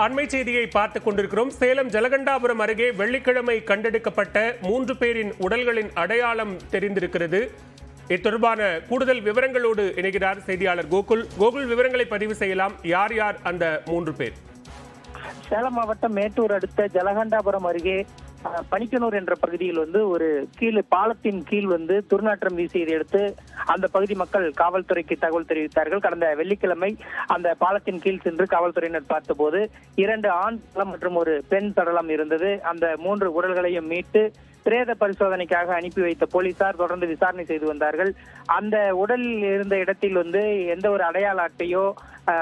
அண்மை செய்தியை பார்த்துக் கொண்டிருக்கிறோம். சேலம் ஜலகண்டாபுரம் அருகே வெள்ளிக்கிழமை கண்டெடுக்கப்பட்ட 3 பேரின் உடல்களின் அடையாளம் தெரிந்திருக்கிறது. இது தொடர்பான கூடுதல் விவரங்களோடு இணைகிறார் செய்தியாளர் கோகுல். கோகுல், விவரங்களை பதிவு செய்யலாம். யார் யார் அந்த 3 பேர்? சேலம் மாவட்டம் மேட்டூர் அடுத்த ஜலகண்டாபுரம் அருகே பனிக்கனூர் என்ற பகுதியில் ஒரு பாலத்தின் கீழ் துர்நாற்றம் வீசியதை அடுத்து அந்த பகுதி மக்கள் காவல்துறைக்கு தகவல் தெரிவித்தார்கள். கடந்த வெள்ளிக்கிழமை அந்த பாலத்தின் கீழ் சென்று காவல்துறையினர் பார்த்தபோது 2 ஆண் சடலம் மற்றும் ஒரு பெண் சடலம் இருந்தது. அந்த 3 உடல்களையும் மீட்டு பிரேத பரிசோதனைக்காக அனுப்பி வைத்த போலீசார் தொடர்ந்து விசாரணை செய்து வந்தார்கள். அந்த உடல் இருந்த இடத்தில் எந்த ஒரு அடையாள அட்டையோ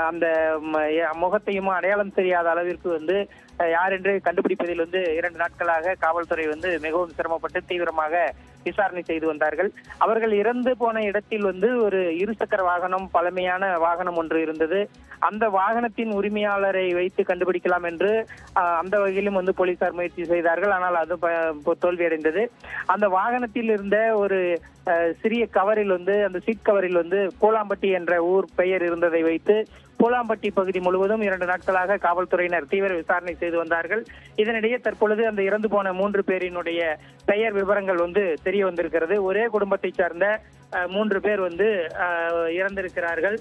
அந்த முகத்தையும் அடையாளம் தெரியாத அளவிற்கு யார் என்று கண்டுபிடிப்பதில் 2 நாட்களாக காவல்துறை மிகவும் சிரமப்பட்டு தீவிரமாக விசாரணை செய்து வந்தார்கள். அவர்கள் இறந்து போன இடத்தில் ஒரு இருசக்கர வாகனம், பழமையான வாகனம் ஒன்று இருந்தது. அந்த வாகனத்தின் உரிமையாளரை வைத்து கண்டுபிடிக்கலாம் என்று அந்த வகையிலும் போலீசார் முயற்சி செய்தார்கள். ஆனால் அது தோல்வியடைந்தது. அந்த வாகனத்தில் இருந்த ஒரு சிறிய கவரில் அந்த சீட் கவரில் பூலாம்பட்டி என்ற ஊர் பெயர் இருந்ததை வைத்து பூலாம்பட்டி பகுதி முழுவதும் 2 நாட்களாக காவல்துறையினர் தீவிர விசாரணை செய்து வந்தார்கள். இதனிடையே தற்பொழுது அந்த இறந்து போன 3 பேரினுடைய பெயர் விவரங்கள் தெரிய வந்திருக்கிறது. ஒரே குடும்பத்தை சார்ந்த 3 பேர் இறந்திருக்கிறார்கள்.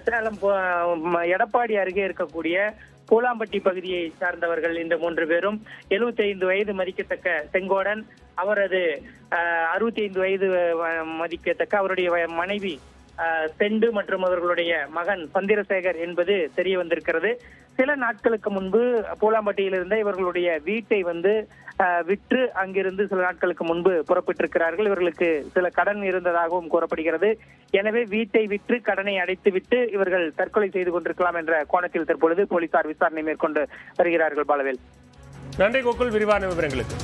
சேலம் எடப்பாடி அருகே இருக்கக்கூடிய பூலாம்பட்டி பகுதியை சார்ந்தவர்கள் இந்த 3 பேரும். 75 வயது மதிக்கத்தக்க செங்கோடன், அவரது 65 வயது மதிக்கத்தக்க அவருடைய மனைவி செண்டு மற்றும் அவர்களுடைய மகன் சந்திரசேகர் என்பது தெரிய வந்திருக்கிறது. சில நாட்களுக்கு முன்பு பூலாம்பட்டியில் இருந்த இவர்களுடைய வீட்டை விற்று அங்கிருந்து சில நாட்களுக்கு முன்பு புறப்பட்டிருக்கிறார்கள். இவர்களுக்கு சில கடன் இருந்ததாகவும் கூறப்படுகிறது. எனவே வீட்டை விற்று கடனை அடைத்து விட்டு இவர்கள் தற்கொலை செய்து கொண்டிருக்கலாம் என்ற கோணத்தில் தற்பொழுது போலீசார் விசாரணை மேற்கொண்டு வருகிறார்கள். பாலவேல், நன்றி கோகுல், விரிவான விவரங்களுக்கு.